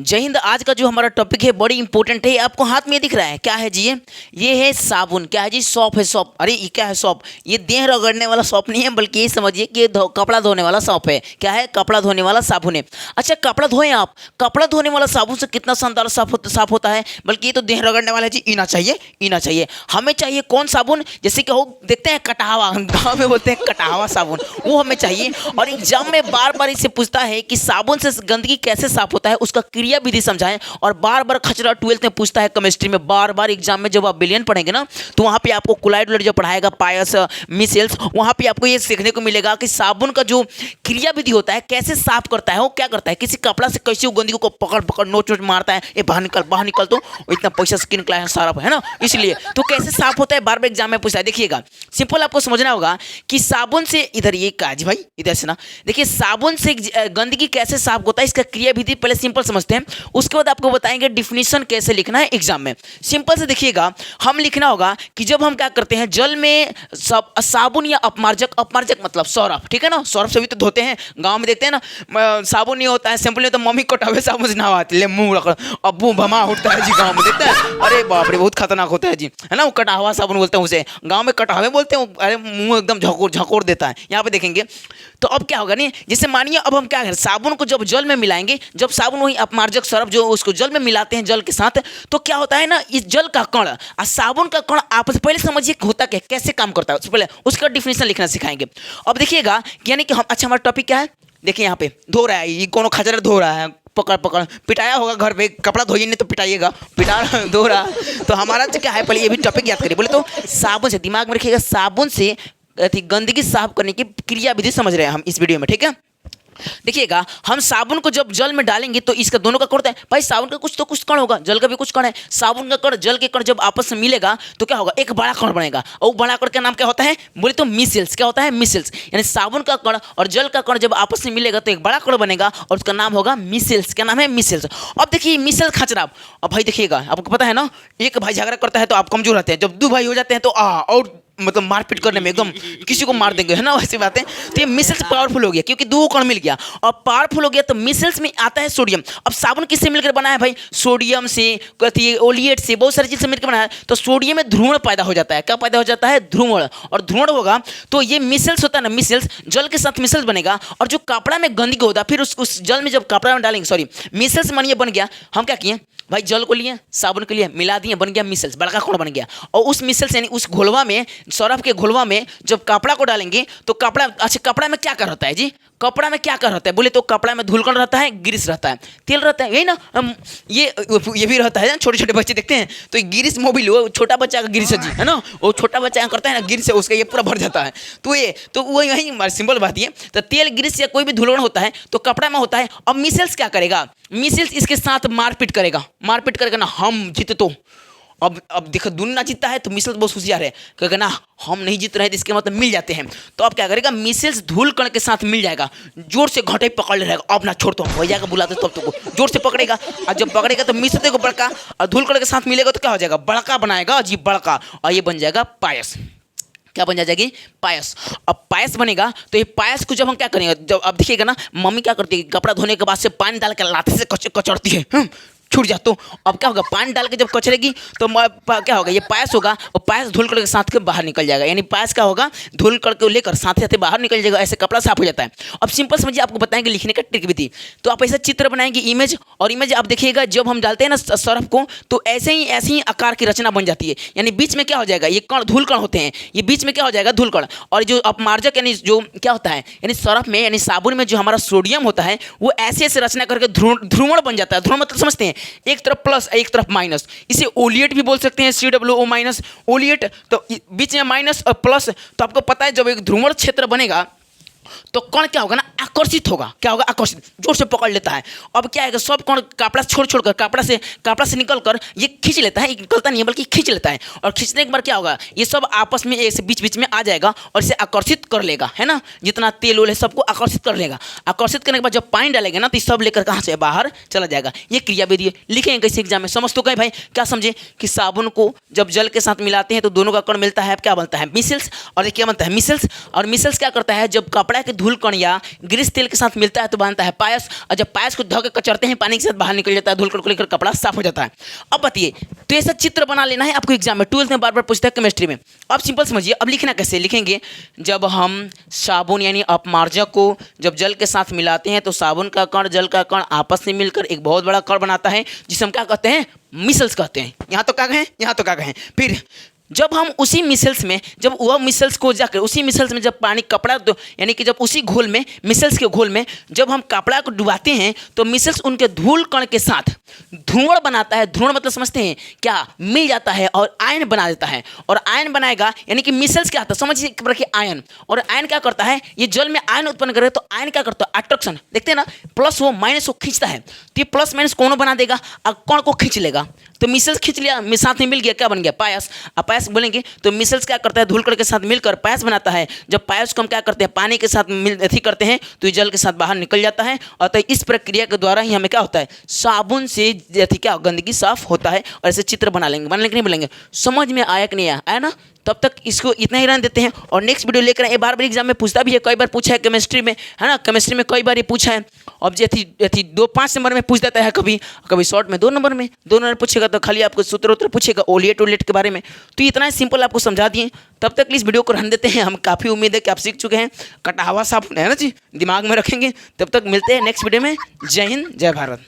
जय हिंद। आज का जो हमारा टॉपिक है बड़ी इंपॉर्टेंट है। आपको हाथ में दिख रहा है क्या है जी? ये है साबुन। क्या है जी? सॉप है। सॉप। अरे ये क्या है? सॉप। ये देह रगड़ने वाला सॉप नहीं है, बल्कि ये समझिए कि कपड़ा धोने वाला सॉप है। क्या है? कपड़ा धोने वाला साबुन है। अच्छा, कपड़ा धोएं आप, कपड़ा धोने वाला साबुन से कितना शानदार साफ होता है। बल्कि ये तो देह रगड़ने वाला है जी। इना चाहिए, इना चाहिए। हमें चाहिए कौन साबुन? जैसे कि हो देखते हैं कटावा, गाँव में बोलते हैं कटावा साबुन, वो हमें चाहिए। और एग्जाम में बार बार इससे पूछता है कि साबुन से गंदगी कैसे साफ होता है, उसका क्रिया विधि समझाएं। और बार बार खचरा 12th में पूछता है, केमिस्ट्री में बार बार एग्जाम में जब आप बिलियन पढ़ेंगे ना, तो वहाँ पे आपको कुलाइड जो पढ़ाएगा पायस मिसेल्स, वहाँ पे आपको ये सीखने को मिलेगा कि साबुन का जो क्रिया विधि होता है कैसे साफ करता है। वो क्या करता है, किसी कपड़ा से कैसे वो गंदगी को पकड़ पकड़ नोच नोच मारता है, ये बाहर निकल, तो इतना पैसा से निकला है सारा, है ना। इसलिए तो कैसे साफ होता है बार बार एग्जाम में पूछता है। देखिएगा, सिंपल आपको समझना होगा कि साबुन से, इधर ये काज भाई इधर से ना, देखिए साबुन से गंदगी कैसे साफ होता है, इसका क्रिया विधि पहले सिंपल समझते हैं, उसके बाद आपको बताएंगे डिफिनीशन कैसे लिखना है एग्जाम में। सिंपल से देखिएगा, हम लिखना होगा कि जब हम क्या करते हैं जल में साबुन या अपमार्जक, अपमार्जक मतलब सौरभ, ठीक है ना। सौरभ से भी तो धोते हैं, गांव में देखते हैं ना, साबुन नहीं होता है सिंपल नहीं तो मम्मी कटावे साबुन से नहाते, ले मुंह रख, अब्बू भमा उठता है जी गांव में, देखते हैं। अरे बाप रे, बहुत खतरनाक होता है जी, है ना। वो कटावा साबुन बोलते हैं उसे, गाँव में कटावे बोलते हैं। अरे मुंह एकदम झकोर देता है। यहाँ पे देखेंगे तो अब क्या होगा नहीं, जैसे मानिए अब हम क्या करें, साबुन को जब जल में मिलाएंगे, जब साबुन वही अपमार्जक सरफ जो उसको जल में मिलाते हैं जल के साथ, तो क्या होता है ना, इस जल का कण और साबुन का कण आपस, पहले समझिए होता क्या, कैसे काम करता है, उससे पहले उसका डिफिनेशन लिखना सिखाएंगे। अब देखिएगा, यानी कि हम, अच्छा हमारा टॉपिक क्या है, देखिए यहाँ पे धो रहा है, ये कोनो खजर धो रहा है, पकड़ पकड़ पिटाया होगा घर पे, कपड़ा धोइए नहीं तो पिटाइएगा, पिटा धो रहा। तो हमारा जो क्या है, पहले ये भी टॉपिक याद करिए। बोले तो साबुन से, दिमाग में रखिएगा, साबुन से गंदगी साफ करने की क्रिया विधि समझ रहे हैं हम इस वीडियो में, ठीक है। देखिएगा, हम साबुन को जब जल में डालेंगे तो इसका दोनों का कण है भाई, साबुन का कुछ तो कुछ कण होगा, जल का भी कुछ कण है। साबुन का कण जल के कण जब आपस में मिलेगा तो क्या होगा, एक बड़ा कण बनेगा, और बड़ा कण का नाम क्या होता है, बोले तो मिसेल्स। क्या होता है? मिसेल्स। यानी साबुन का कण और जल का कण जब आपस में मिलेगा तो एक बड़ा कण बनेगा और उसका नाम होगा मिसेल्स। क्या नाम है? मिसेल्स। अब देखिए मिसेल्स खचरा, अब भाई देखिएगा, आपको पता है ना, एक भाई झगड़ा करता है तो आप कमजोर रहते हैं, जब दो भाई हो जाते हैं तो और मतलब मारपीट करने में एकदम किसी को मार देंगे, है ना, वैसी बातें। तो ये मिसेल्स पावरफुल हो गया क्योंकि दो कण मिल गया और पावरफुल हो गया, तो मिसेल्स में आता है सोडियम। अब साबुन किससे मिलकर बना है भाई? सोडियम से, ओलिएट से, बहुत सारी चीज से मिलकर बना है। तो सोडियम में ध्रुवण पैदा हो जाता है। क्या पैदा हो जाता है? ध्रुवण। और ध्रुवण होगा तो ये मिसेल्स होता है ना, मिसेल्स जल के साथ मिसेल्स बनेगा, और जो कपड़ा में गंदगी होता है फिर उस जल में जब कपड़ा में डालेंगे, सॉरी मिसेल्स मानिए बन गया, हम क्या किए भाई, जल को लिए, साबुन के लिए मिला दिए, बन गया मिसेल्स, बड़का कण बन गया। और उस मिसेल्स यानी उस घोलवा में, सरफ के घोलवा में जब कपड़ा को डालेंगे तो कपड़ा, अच्छा कपड़ा में क्या कर होता है जी, कपड़ा में क्या कर होता है, बोले तो कपड़ा में धूलकण रहता है, ग्रीस रहता है, तेल रहता है, यही ना। ये भी रहता है, छोटे छोटे बच्चे देखते हैं तो ग्रीस मोबिल, वो छोटा बच्चा का ग्रीस है जी, है ना, वो छोटा बच्चा करता है ना ग्रीस से, उसका ये पूरा भर जाता है। तो ये तो वही वही सिंपल बात ये, तो तेल ग्रीस या कोई भी धूलकण होता है तो कपड़ा में होता है। अब मिसेल्स क्या करेगा, मिसेल्स इसके साथ मारपीट करेगा ना, हम जीते तो अब देखो दोनों ना जीतता है तो मिसेल्स बहुत होशियार है, कहेगा ना हम नहीं जीत रहे तो इसके मतलब मिल जाते हैं। तो अब क्या करेगा, मिसेल्स धूल कण के साथ मिल जाएगा, जोर से घटे पकड़ ले रहेगा, अब ना छोड़ तो हो जाएगा, बुलाते तब तो जोर से पकड़ेगा, और जब पकड़ेगा तो मिसेल्स को बड़का, और धूल कण के साथ मिलेगा तो क्या हो जाएगा, बड़का बनाएगा जी, बड़का, और ये बन जाएगा पायस। क्या बन जाएगी? पायस। अब पायस बनेगा तो ये पायस को जब हम क्या करेंगे, जब अब देखिएगा ना, मम्मी क्या करती है, कपड़ा धोने के बाद से पानी डाल के लाते से कचरती है, छूट जा। तो अब क्या होगा, पानी डाल के जब कचरेगी तो क्या होगा, ये पायस होगा, और पायस धूल कण के साथ के बाहर निकल जाएगा, यानी पायस क्या होगा, धूल कण को लेकर साथ साथ बाहर निकल जाएगा, ऐसे कपड़ा साफ हो जाता है। अब सिंपल समझिए, आपको बताएंगे लिखने का ट्रिक विधि। तो आप ऐसा चित्र बनाएंगे, इमेज, और इमेज आप देखिएगा जब हम डालते हैं ना सरफ को, तो ऐसे ही आकार की रचना बन जाती है, यानी बीच में क्या हो जाएगा, ये कण धूल कण होते हैं, ये बीच में क्या हो जाएगा, धूल कण। और जो अपमार्जक यानी जो क्या होता है, यानी सरफ में यानी साबुन में जो हमारा सोडियम होता है, वो ऐसे ऐसे रचना करके ध्रुवण बन जाता है। ध्रुवण मतलब समझते हैं, एक तरफ प्लस एक तरफ माइनस, इसे ओलिएट भी बोल सकते हैं, COO माइनस ओलिएट, तो बीच में माइनस और प्लस। तो आपको पता है जब एक ध्रुवण क्षेत्र बनेगा तो कण क्या होगा ना, आकर्षित होगा। क्या होगा? आकर्षित, जोर से पकड़ लेता है। अब क्या है, सब कण कपड़ा छोड़कर कपड़ा से निकलकर ये खींच लेता है, निकलता नहीं है बल्कि खींच लेता है, और खींचने के बाद क्या होगा, ये सब आपस में ऐसे बीच बीच में आ जाएगा और इसे आकर्षित कर लेगा, है ना, जितना तेल उल है सबको आकर्षित कर लेगा। आकर्षित करने के बाद जब पानी डालेंगे ना तो ये सब लेकर कहाँ से बाहर चला जाएगा। ये क्रिया विधि लिखेंगे कैसे एग्जाम में, समझ तो गए भाई। क्या समझे कि साबुन को जब जल के साथ मिलाते हैं तो दोनों का कण मिलता है, क्या बनता है, मिसेल्स, और क्या बनता है, मिसेल्स। और मिसेल्स क्या करता है, जब कपड़ा कपड़ा के धूल कण या ग्रीस तेल के साथ मिलता है तो बनता है पायस, और जब पायस को धो के कचरते हैं पानी के साथ बाहर निकल जाता है, धूल कण को लेकर कपड़ा साफ हो जाता है। अब बताइए, तो ऐसा चित्र बना लेना है आपको एग्जाम में, 12th में बार बार पूछता है केमिस्ट्री में। अब सिंपल समझिए, अब लिखना कैसे लिखेंगे, जब हम साबुन यानी अपमार्जक को जब जल के साथ मिलाते हैं तो साबुन का कण जल का कण आपस में मिलकर एक बहुत बड़ा कण बनाता है जिसे हम क्या कहते हैं, मिसल्स कहते हैं। यहाँ तो क्या कहें, यहाँ तो क्या कहें। फिर जब हम उसी मिसल्स में, जब वह मिसल्स को जाकर उसी मिसल्स में जब पानी कपड़ा यानी कि जब उसी घोल में, मिसल्स के घोल में जब हम कपड़ा को डुबाते हैं तो मिसल्स उनके धूल कण के साथ धुआं बनाता है। धुआं मतलब समझते हैं क्या, मिल जाता है और आयन बना देता है। और आयन बनाएगा यानी कि मिसल्स क्या आता है, समझिए रखिए आयन। और आयन क्या करता है, ये जल में आयन उत्पन्न करे तो आयन क्या करता है, अट्रैक्शन, देखते हैं ना, प्लस वो माइनस को खींचता है। तो ये प्लस माइनस कौन बना देगा, कण को खींच लेगा। तो मिसल्स खींच लिया, साथ में मिल गया, क्या बन गया, पायस। अब पायस बोलेंगे तो मिसल्स क्या करता है, धूल कण के साथ मिलकर पायस बनाता है। जब पायस को हम क्या करते हैं, पानी के साथ मिल करते हैं तो ये जल के साथ बाहर निकल जाता है। और तो इस प्रक्रिया के द्वारा ही हमें क्या होता है, साबुन से क्या गंदगी साफ होता है। और ऐसे चित्र बना लेंगे नहीं बोलेंगे, समझ में आया कि नहीं आया ना। तब तक इसको इतना ही रहने देते हैं और नेक्स्ट वीडियो लेकर आए। बार बार एग्जाम में पूछता भी है, कई बार पूछा है केमिस्ट्री में, है ना, केमिस्ट्री में कई बार ये पूछा है। अब जैसी 2-5 नंबर में पूछ देता है, कभी शॉर्ट में 2 नंबर में, 2 नंबर पूछेगा तो खाली आपको सूत्र उत्तर पूछेगा ओलियट के बारे में। तो इतना ही सिंपल आपको समझा दिए। तब तक इस वीडियो को रहने देते हैं। हम काफ़ी उम्मीद है कि आप सीख चुके हैं, कटावा साफ है ना जी, दिमाग में रखेंगे। तब तक मिलते हैं नेक्स्ट वीडियो में। जय हिंद, जय भारत।